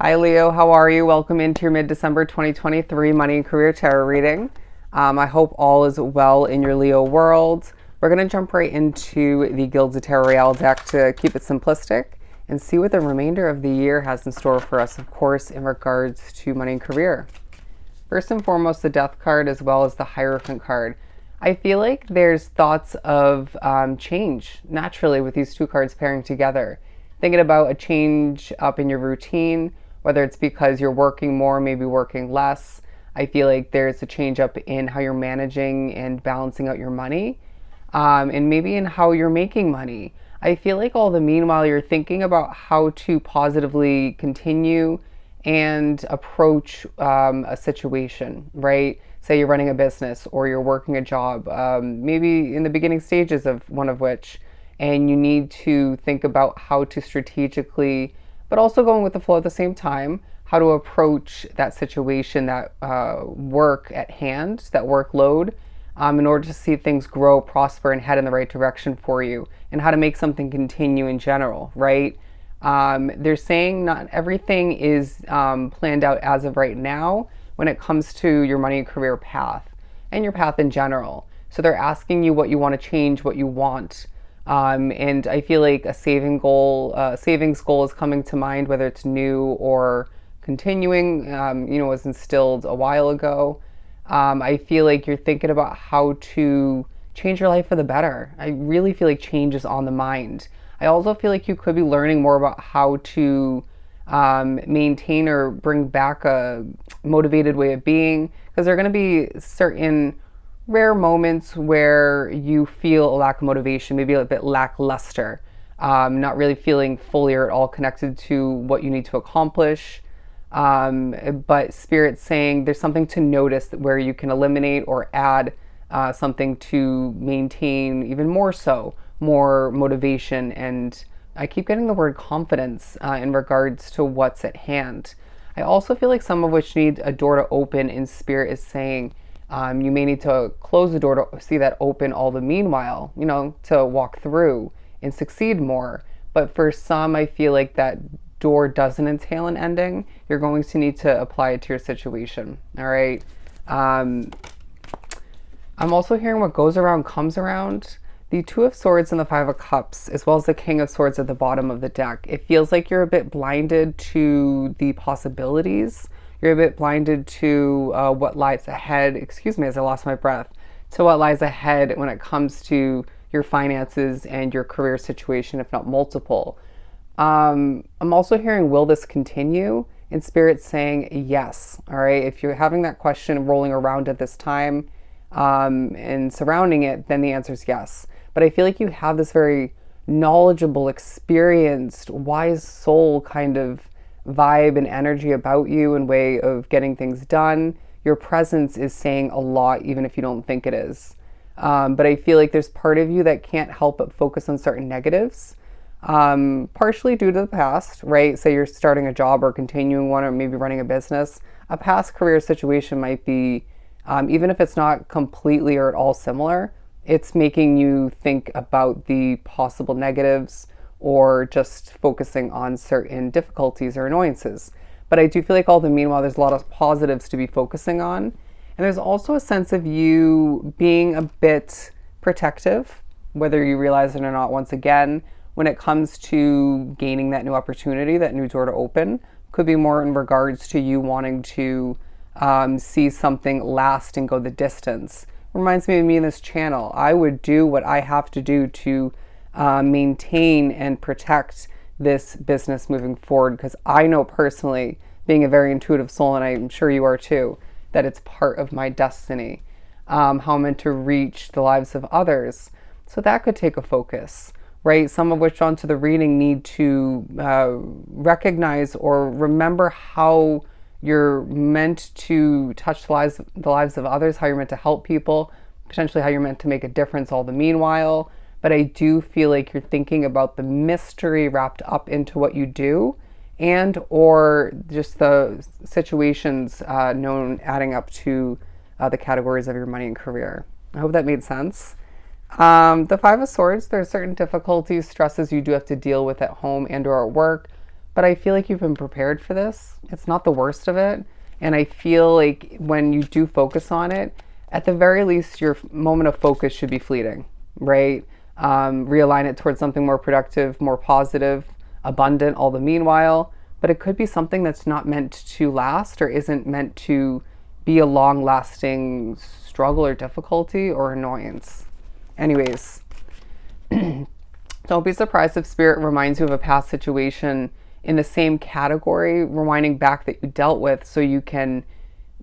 Hi Leo, how are you? Welcome into your mid-December 2023 Money and Career Tarot reading. I hope all is well in your Leo world. We're going to jump right into the Gilded Tarot Royale deck to keep it simplistic and see what the remainder of the year has in store for us, of course, in regards to money and career. First and foremost, the Death card as well as the Hierophant card. I feel like there's thoughts of change naturally with these two cards pairing together. Thinking about a change up in your routine, whether it's because you're working more, maybe working less. I feel like there's a change up in how you're managing and balancing out your money, and maybe in how you're making money. I feel like all the meanwhile you're thinking about how to positively continue and approach a situation, right? Say you're running a business or you're working a job, maybe in the beginning stages of one of which, and you need to think about how to strategically, but also going with the flow at the same time, how to approach that situation, that work at hand, that workload, in order to see things grow, prosper, and head in the right direction for you, and how to make something continue in general, right? They're saying not everything is planned out as of right now when it comes to your money and career path and your path in general. So they're asking you what you want to change, what you want. And I feel like a savings goal is coming to mind, whether it's new or continuing, was instilled a while ago. I feel like you're thinking about how to change your life for the better. I really feel like change is on the mind. I also feel like you could be learning more about how to maintain or bring back a motivated way of being, because there are going to be certain rare moments where you feel a lack of motivation, maybe a bit lackluster, not really feeling fully or at all connected to what you need to accomplish. But Spirit's saying there's something to notice where you can eliminate or add something to maintain even more so, more motivation. And I keep getting the word confidence in regards to what's at hand. I also feel like some of which need a door to open, and Spirit is saying you may need to close the door to see that open all the meanwhile, to walk through and succeed more. But for some, I feel like that door doesn't entail an ending. You're going to need to apply it to your situation. All right. I'm also hearing what goes around comes around. The Two of Swords and the Five of Cups, as well as the King of Swords at the bottom of the deck. It feels like you're a bit blinded to the possibilities. You're a bit blinded to what lies ahead. Excuse me, as I lost my breath. To what lies ahead when it comes to your finances and your career situation, if not multiple. I'm also hearing, will this continue? And Spirit saying yes. All right. If you're having that question rolling around at this time and surrounding it, then the answer is yes. But I feel like you have this very knowledgeable, experienced, wise soul kind of vibe and energy about you and way of getting things done. Your presence is saying a lot, even if you don't think it is. But I feel like there's part of you that can't help but focus on certain negatives, partially due to the past, right? Say you're starting a job or continuing one or maybe running a business. A past career situation might be, even if it's not completely or at all similar, it's making you think about the possible negatives or just focusing on certain difficulties or annoyances. But I do feel like all the meanwhile, there's a lot of positives to be focusing on. And there's also a sense of you being a bit protective, whether you realize it or not, once again, when it comes to gaining that new opportunity, that new door to open. Could be more in regards to you wanting to see something last and go the distance. Reminds me of me in this channel. I would do what I have to do to maintain and protect this business moving forward, because I know personally, being a very intuitive soul, and I'm sure you are too, that it's part of my destiny, how I'm meant to reach the lives of others. So that could take a focus, right? Some of which onto the reading need to recognize or remember how you're meant to touch the lives of others, how you're meant to help people, potentially how you're meant to make a difference all the meanwhile. But I do feel like you're thinking about the mystery wrapped up into what you do, and or just the situations adding up to the categories of your money and career. I hope that made sense. The Five of Swords, there are certain difficulties, stresses you do have to deal with at home and or at work, but I feel like you've been prepared for this. It's not the worst of it. And I feel like when you do focus on it, at the very least, your moment of focus should be fleeting, right? Realign it towards something more productive, more positive, abundant, all the meanwhile. But it could be something that's not meant to last or isn't meant to be a long lasting struggle or difficulty or annoyance. Anyways, don't be surprised if spirit reminds you of a past situation in the same category, rewinding back that you dealt with so you can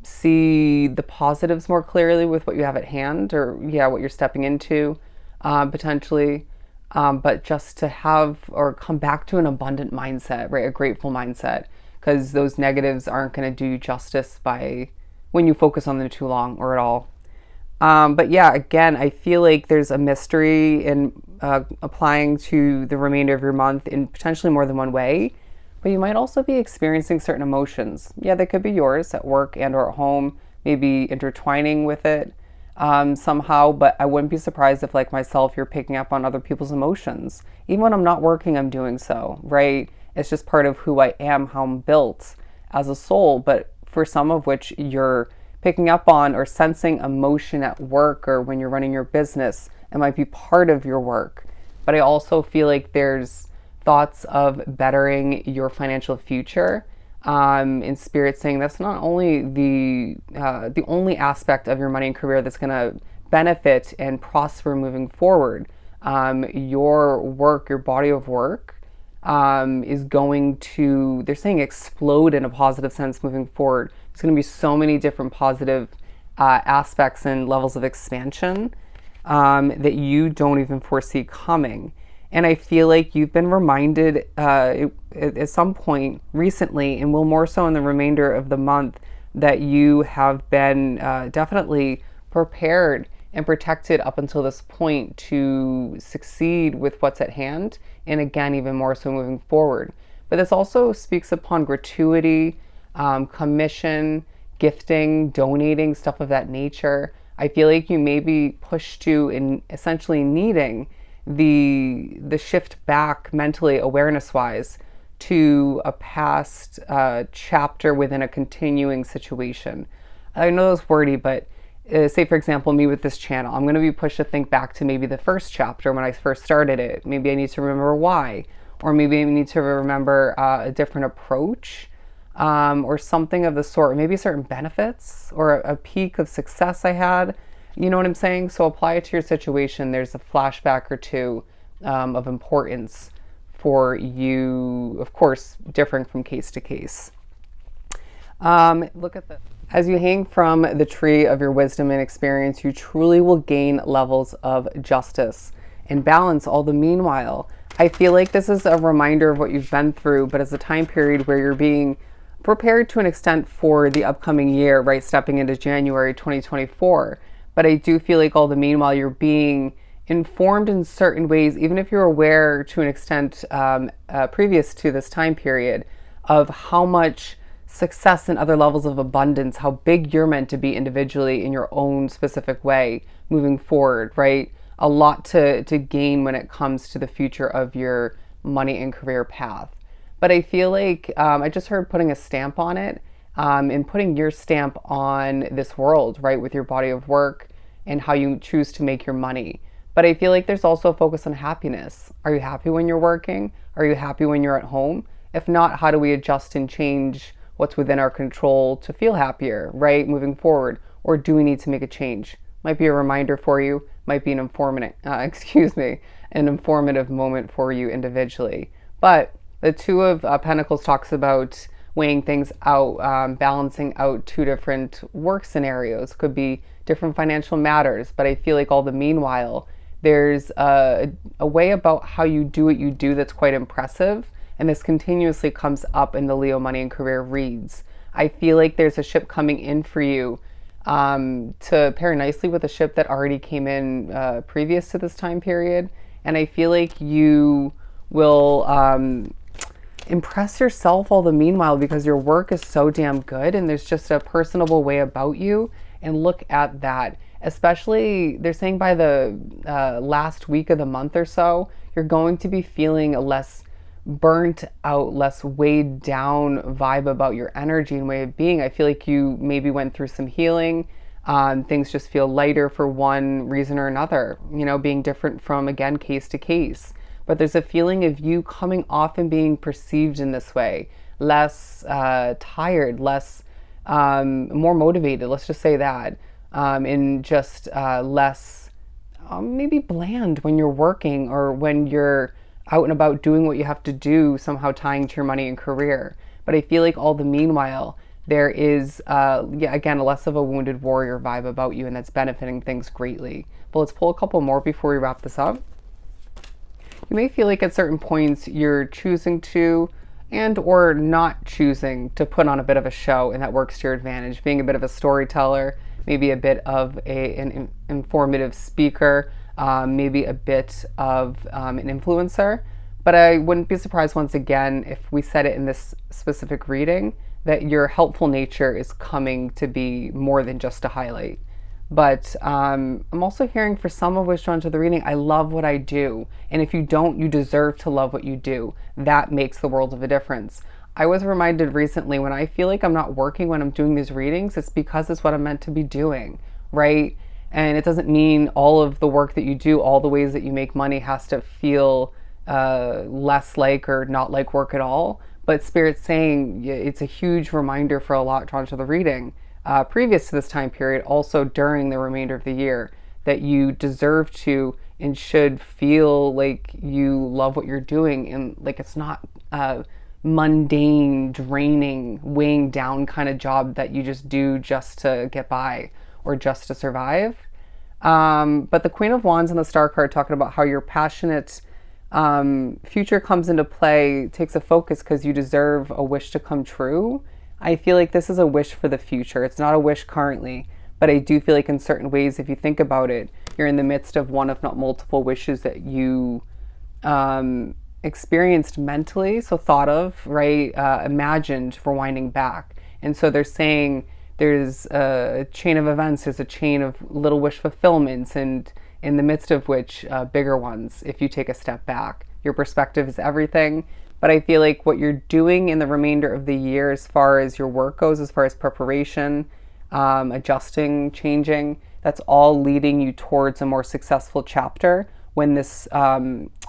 see the positives more clearly with what you have at hand or, yeah, what you're stepping into potentially. But just to have or come back to an abundant mindset, right? A grateful mindset, because those negatives aren't going to do you justice by when you focus on them too long or at all. But yeah, again, I feel like there's a mystery in applying to the remainder of your month in potentially more than one way. But you might also be experiencing certain emotions. Yeah, they could be yours at work and or at home, maybe intertwining with it somehow. But I wouldn't be surprised if, like myself, you're picking up on other people's emotions. Even when I'm not working, I'm doing so, right? It's just part of who I am, how I'm built as a soul. But for some of which you're picking up on or sensing emotion at work or when you're running your business, it might be part of your work. But I also feel like there's thoughts of bettering your financial future. In spirit saying that's not only the only aspect of your money and career that's going to benefit and prosper moving forward. Your work, your body of work, is going to, they're saying, explode in a positive sense moving forward. There's going to be so many different positive aspects and levels of expansion that you don't even foresee coming. And I feel like you've been reminded at some point recently, and will more so in the remainder of the month, that you have been definitely prepared and protected up until this point to succeed with what's at hand. And again, even more so moving forward. But this also speaks upon gratuity, commission, gifting, donating, stuff of that nature. I feel like you may be pushed to in essentially needing the shift back mentally, awareness wise, to a past chapter within a continuing situation. I know that's wordy, but say for example me with this channel, I'm going to be pushed to think back to maybe the first chapter when I first started it. Maybe I need to remember why, or maybe I need to remember a different approach, or something of the sort. Maybe certain benefits or a peak of success I had. You know what I'm saying? So apply it to your situation. There's a flashback or two of importance for you, of course, differing from case to case. Look at this. As you hang from the tree of your wisdom and experience, you truly will gain levels of justice and balance all the meanwhile. I feel like this is a reminder of what you've been through, but as a time period where you're being prepared to an extent for the upcoming year, right? Stepping into January 2024. But I do feel like all the meanwhile you're being informed in certain ways, even if you're aware to an extent previous to this time period, of how much success and other levels of abundance, how big you're meant to be individually in your own specific way moving forward, right? A lot to gain when it comes to the future of your money and career path. But I feel like I just heard putting a stamp on it, and putting your stamp on this world, right, with your body of work and how you choose to make your money. But I feel like there's also a focus on happiness. Are you happy when you're working? Are you happy when you're at home? If not, how do we adjust and change what's within our control to feel happier, right, moving forward? Or do we need to make a change? Might be a reminder for you, might be an informative, an informative moment for you individually. But the Two of Pentacles talks about weighing things out, balancing out two different work scenarios. Could be different financial matters, but I feel like all the meanwhile, there's a way about how you do what you do that's quite impressive. And this continuously comes up in the Leo money and career reads. I feel like there's a ship coming in for you to pair nicely with a ship that already came in previous to this time period. And I feel like you will impress yourself all the meanwhile because your work is so damn good and there's just a personable way about you. And look at that. Especially, they're saying by the last week of the month or so, you're going to be feeling less burnt out, less weighed down vibe about your energy and way of being. I feel like you maybe went through some healing. Things just feel lighter for one reason or another, you know, being different from, again, case to case. But there's a feeling of you coming off and being perceived in this way, less tired, less more motivated, let's just say that, and just less maybe bland when you're working or when you're out and about doing what you have to do, somehow tying to your money and career. But I feel like all the meanwhile, there is, yeah, again, less of a wounded warrior vibe about you, and that's benefiting things greatly. But let's pull a couple more before we wrap this up. You may feel like at certain points you're choosing to and or not choosing to put on a bit of a show, and that works to your advantage, being a bit of a storyteller, maybe a bit of an informative speaker, maybe a bit of an influencer. But I wouldn't be surprised, once again, if we said it in this specific reading, that your helpful nature is coming to be more than just a highlight. But I'm also hearing, for some of which drawn to the reading, I love what I do. And if you don't, you deserve to love what you do. That makes the world of a difference. I was reminded recently, when I feel like I'm not working when I'm doing these readings, it's because it's what I'm meant to be doing, right? And it doesn't mean all of the work that you do, all the ways that you make money, has to feel less like or not like work at all. But Spirit's saying it's a huge reminder for a lot drawn to the reading, previous to this time period, also during the remainder of the year, that you deserve to and should feel like you love what you're doing, and like it's not mundane, draining, weighing down kind of job that you just do just to get by or just to survive. But the Queen of Wands and the Star card, talking about how your passionate future comes into play, takes a focus because you deserve a wish to come true. I feel like this is a wish for the future. It's not a wish currently, but I do feel like in certain ways, if you think about it, you're in the midst of one, if not multiple, wishes that you experienced mentally, so thought of, right, imagined, for winding back. And so they're saying there's a chain of events, there's a chain of little wish fulfillments, and in the midst of which, bigger ones, if you take a step back. Your perspective is everything. But I feel like what you're doing in the remainder of the year, as far as your work goes, as far as preparation, adjusting, changing, that's all leading you towards a more successful chapter when this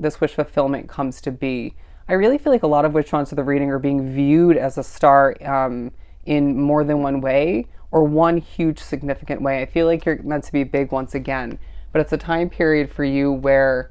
this wish fulfillment comes to be. I really feel like a lot of witch wands of the reading are being viewed as a star in more than one way, or one huge significant way. I feel like you're meant to be big once again, but it's a time period for you where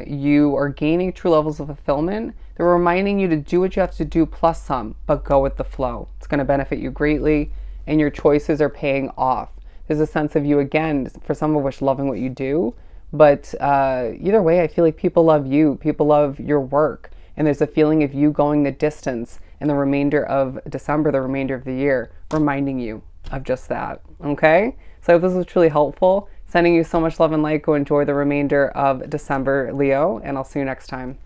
you are gaining true levels of fulfillment. They're reminding you to do what you have to do plus some, but go with the flow. It's going to benefit you greatly, and your choices are paying off. There's a sense of you, again, for some of which, loving what you do. But either way, I feel like people love you. People love your work. And there's a feeling of you going the distance in the remainder of December, the remainder of the year, reminding you of just that. Okay? So I hope this was truly helpful. Sending you so much love and light. Go enjoy the remainder of December, Leo, and I'll see you next time.